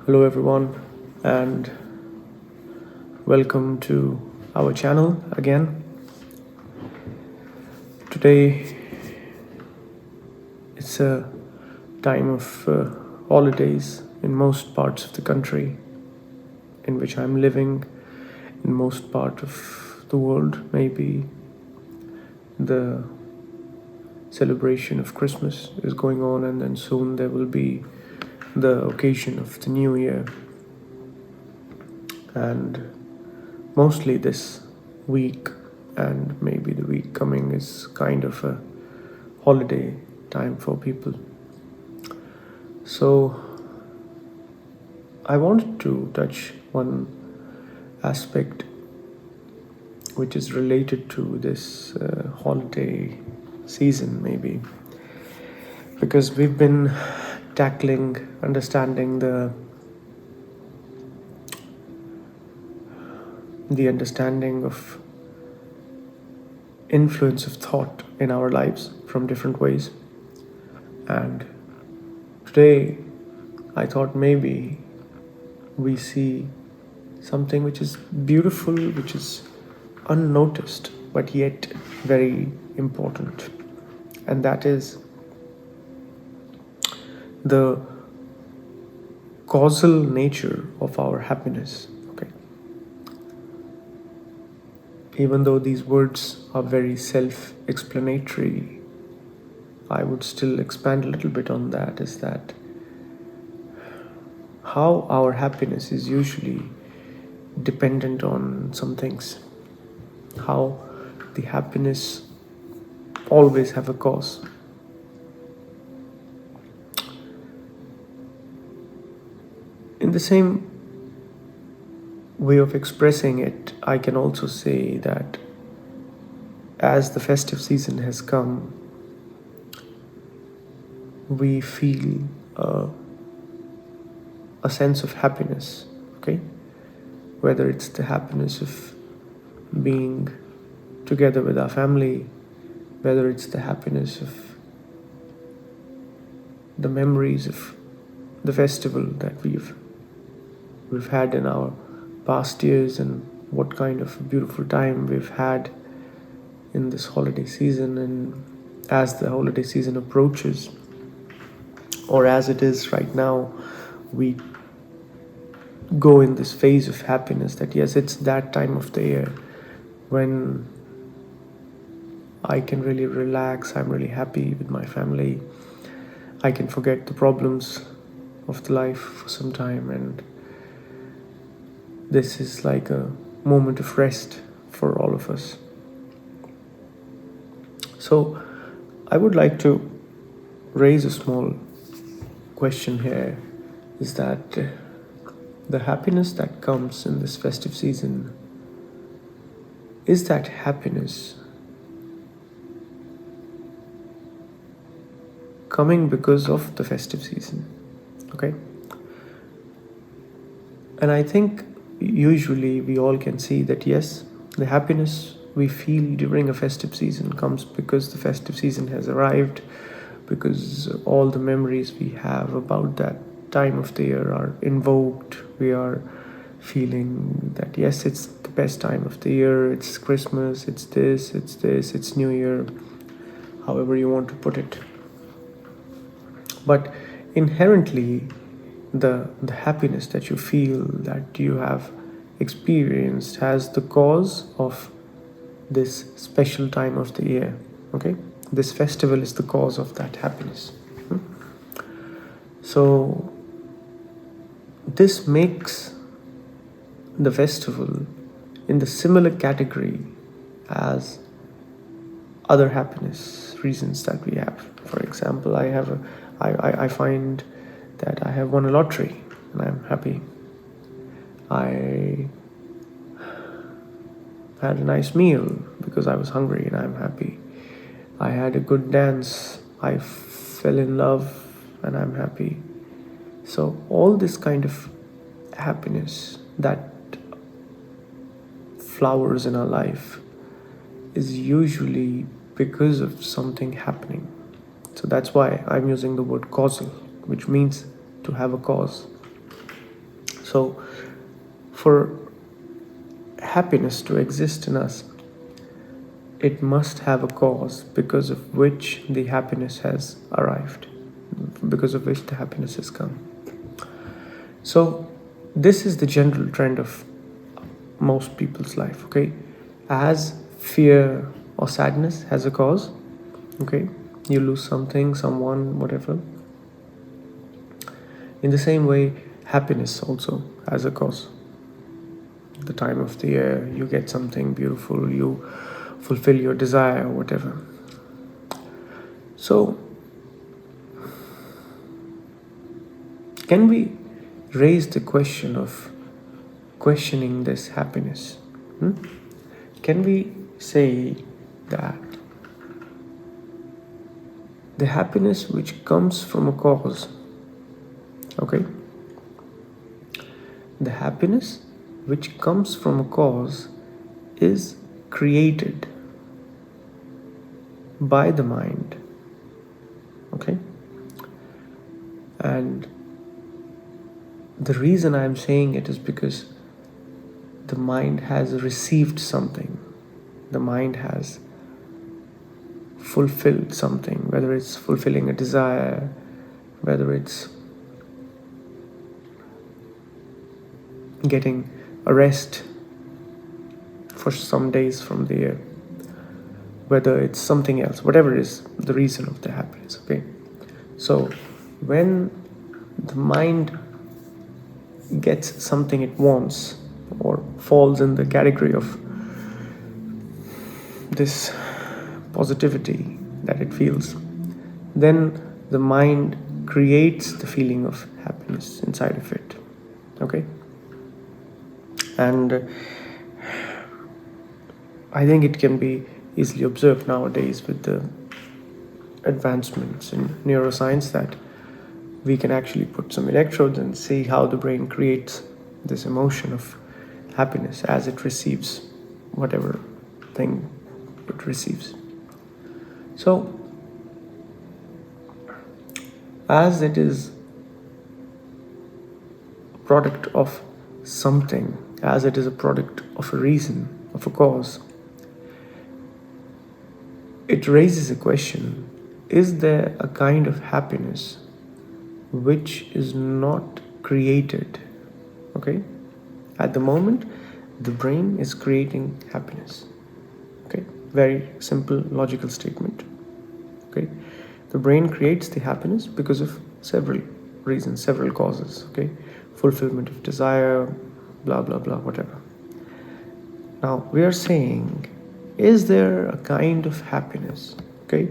Hello, everyone, and welcome to our channel again. Today, it's a time of holidays in most parts of the country in which I'm living, in most part of the world. Maybe the celebration of Christmas is going on, and then soon there will be the occasion of the New Year. And mostly this week and maybe the week coming is kind of a holiday time for people. So I wanted to touch one aspect which is related to this holiday season, maybe, because we've been tackling understanding the understanding of influence of thought in our lives from different ways. And today I thought maybe we see something which is beautiful, which is unnoticed, but yet very important. And that is the causal nature of our happiness. Okay. Even though these words are very self-explanatory, I would still expand a little bit on that, is that how our happiness is usually dependent on some things. How the happiness always have a cause. In the same way of expressing it, I can also say that as the festive season has come, we feel a sense of happiness, okay? Whether it's the happiness of being together with our family, whether it's the happiness of the memories of the festival that we've had in our past years, and what kind of a beautiful time we've had in this holiday season. And as the holiday season approaches, or as it is right now, we go in this phase of happiness that yes, it's that time of the year when I can really relax, I'm really happy with my family, I can forget the problems of the life for some time, and this is like a moment of rest for all of us. So I would like to raise a small question here, is that the happiness that comes in this festive season, is that happiness coming because of the festive season? Okay. And I think usually we all can see that yes, the happiness we feel during a festive season comes because the festive season has arrived, because all the memories we have about that time of the year are invoked. We are feeling that yes, it's the best time of the year, it's Christmas, it's this, it's New Year, however you want to put it. But inherently, the happiness that you feel, that you have experienced, has the cause of this special time of the year. Okay, this festival is the cause of that happiness. So this makes the festival in the similar category as other happiness reasons that we have. For example, I find that I have won a lottery and I'm happy. I had a nice meal because I was hungry and I'm happy. I had a good dance. I fell in love and I'm happy. So all this kind of happiness that flowers in our life is usually because of something happening. So that's why I'm using the word causal, which means to have a cause. So for happiness to exist in us, it must have a cause because of which the happiness has arrived, because of which the happiness has come. So this is the general trend of most people's life, okay? As fear or sadness has a cause, okay? You lose something, someone, whatever. In the same way, happiness also has a cause. The time of the year, you get something beautiful, you fulfill your desire, whatever. So, can we raise the question of questioning this happiness? Can we say that the happiness which comes from a cause, okay? The happiness which comes from a cause is created by the mind, okay? And the reason I'm saying it is because the mind has received something. The mind has fulfilled something, whether it's fulfilling a desire, whether it's getting a rest for some days from the year, whether it's something else, whatever is the reason of the happiness, okay? So when the mind gets something it wants or falls in the category of this positivity that it feels, then the mind creates the feeling of happiness inside of it, okay? And I think it can be easily observed nowadays with the advancements in neuroscience that we can actually put some electrodes and see how the brain creates this emotion of happiness as it receives whatever thing it receives. So, as it is a product of something, as it is a product of a reason, of a cause, it raises a question: is there a kind of happiness which is not created? Okay? At the moment, the brain is creating happiness. Okay? Very simple logical statement. Okay? The brain creates the happiness because of several reasons, several causes. Okay? Fulfillment of desire, blah blah blah, whatever. Now we are saying, is there a kind of happiness? Okay?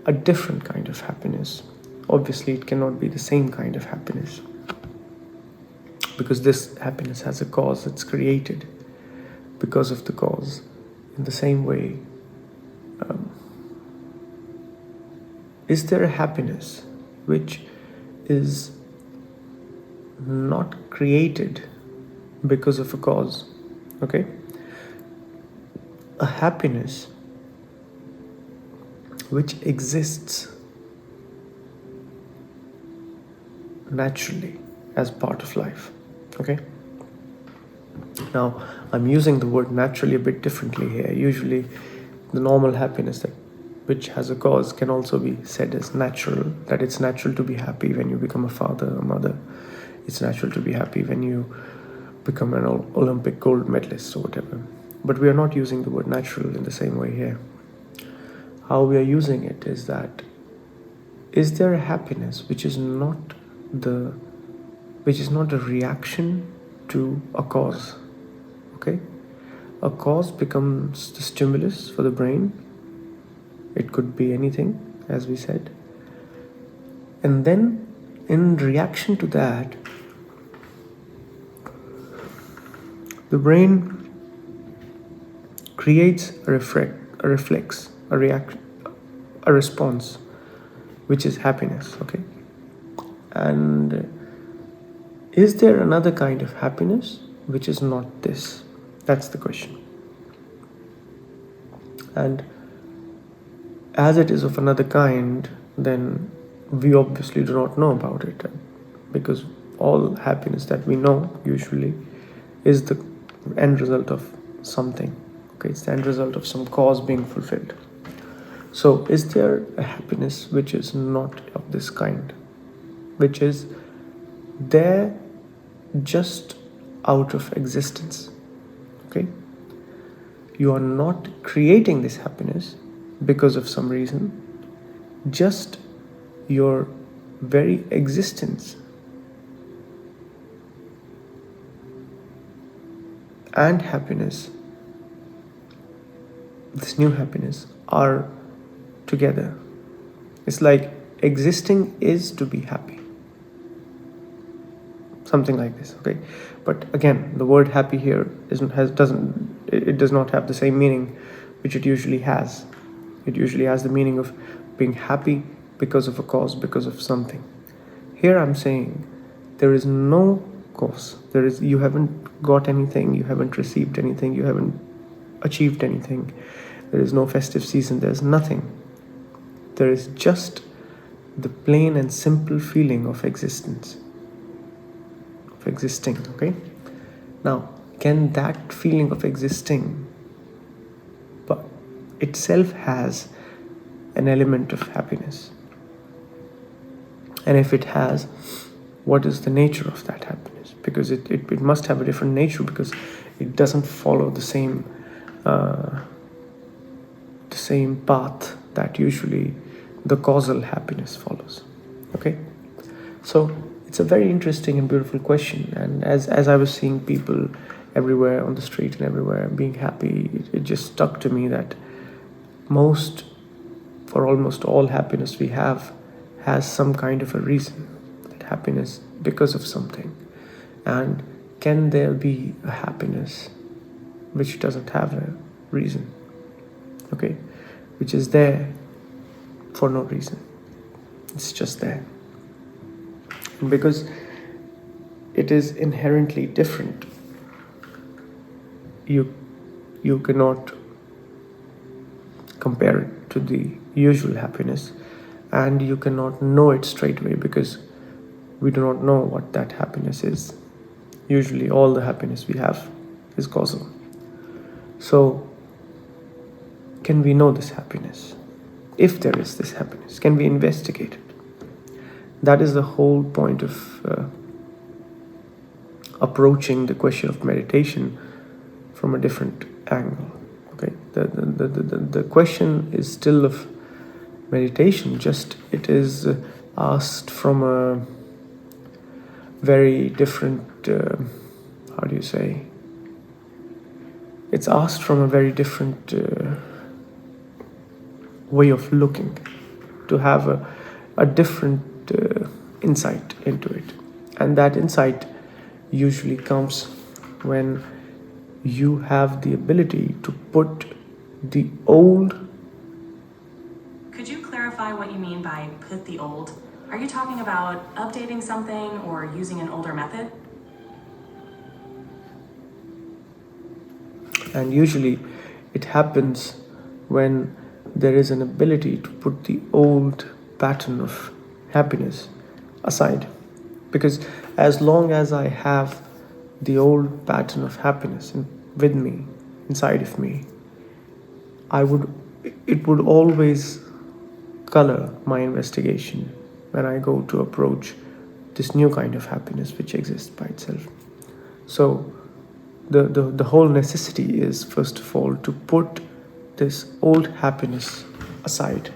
A different kind of happiness. Obviously, it cannot be the same kind of happiness because this happiness has a cause, it's created because of the cause. In the same way, is there a happiness which is not created because of a cause? Okay? A happiness which exists naturally as part of life. Okay? Now, I'm using the word naturally a bit differently here. Usually, the normal happiness which has a cause can also be said as natural, that it's natural to be happy when you become a father, a mother. It's natural to be happy when you become an Olympic gold medalist or whatever. But we are not using the word natural in the same way here. How we are using it is that, is there a happiness which is not a reaction to a cause? Okay? A cause becomes the stimulus for the brain. It could be anything, as we said. And then, in reaction to that, the brain creates a reflex, a reaction, a response, which is happiness, okay? And is there another kind of happiness which is not this? That's the question. And as it is of another kind, then we obviously do not know about it, because all happiness that we know usually is the end result of something. Okay, it's the end result of some cause being fulfilled. So is there a happiness which is not of this kind, which is there just out of existence? Okay, you are not creating this happiness because of some reason, just your very existence and happiness, this new happiness, are together. It's like existing is to be happy, something like this. Okay, but again, the word happy here does not have the same meaning which it usually has. It usually has the meaning of being happy because of a cause, because of something. Here I'm saying there is no cause. You haven't got anything, you haven't received anything, you haven't achieved anything. There is no festive season, there's nothing. There is just the plain and simple feeling of existence, of existing. Okay, now can that feeling of existing but itself has an element of happiness? And if it has, what is the nature of that happiness? Because it must have a different nature, because it doesn't follow the same path that usually the causal happiness follows. Okay, so it's a very interesting and beautiful question. And as I was seeing people everywhere on the street and everywhere being happy, it just stuck to me that for almost all happiness we have has some kind of a reason. That happiness because of something. And can there be a happiness which doesn't have a reason? Okay, which is there for no reason. It's just there. And because it is inherently different, you cannot compare it to the usual happiness, and you cannot know it straight away because we do not know what that happiness is. Usually all the happiness we have is causal. So can we know this happiness? If there is this happiness, can we investigate it? That is the whole point of approaching the question of meditation from a different angle. Okay, the question is still of meditation, just it is asked from a very different it's asked from a very different way of looking, to have a different insight into it. And that insight usually comes when you have the ability to put the old. Could you clarify what you mean by put the old? Are you talking about updating something or using an older method? And usually it happens when there is an ability to put the old pattern of happiness aside. Because as long as I have the old pattern of happiness with me, inside of me, it would always color my investigation when I go to approach this new kind of happiness which exists by itself. So the whole necessity is, first of all, to put this old happiness aside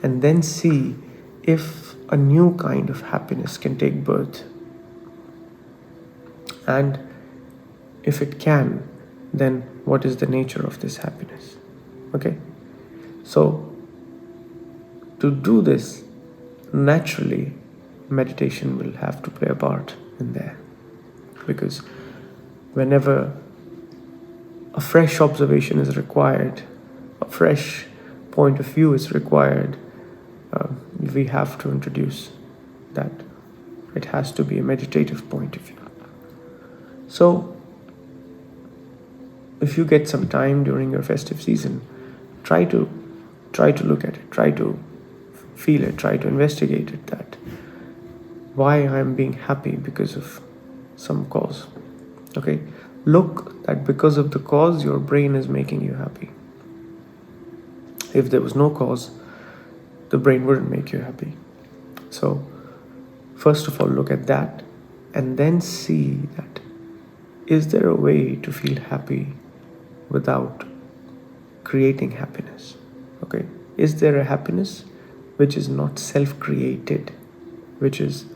and then see if a new kind of happiness can take birth. And if it can, then what is the nature of this happiness? Okay, so to do this, naturally meditation will have to play a part in there, because whenever a fresh observation is required, a fresh point of view is required, we have to introduce that it has to be a meditative point of view. So if you get some time during your festive season, try to look at it, try to feel it, try to investigate it, that why I'm being happy because of some cause. Okay, look that because of the cause your brain is making you happy. If there was no cause, the brain wouldn't make you happy. So first of all, look at that and then see that, is there a way to feel happy without creating happiness? Okay, is there a happiness which is not self-created, which is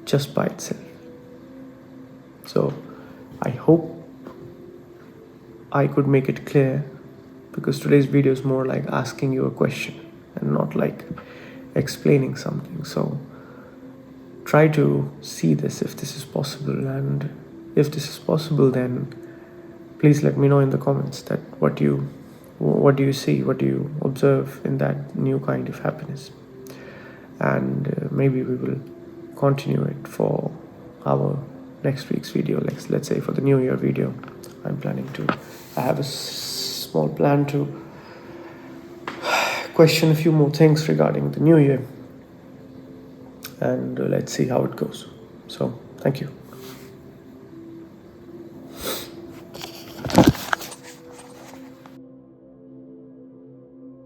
just by itself? So I hope I could make it clear, because today's video is more like asking you a question and not like explaining something. So try to see this if this is possible, and if this is possible, then please let me know in the comments that what do you see, what do you observe in that new kind of happiness, and maybe we will continue it for our next week's video. Let's say for the new year video, I have a small plan to question a few more things regarding the new year, and let's see how it goes. So thank you.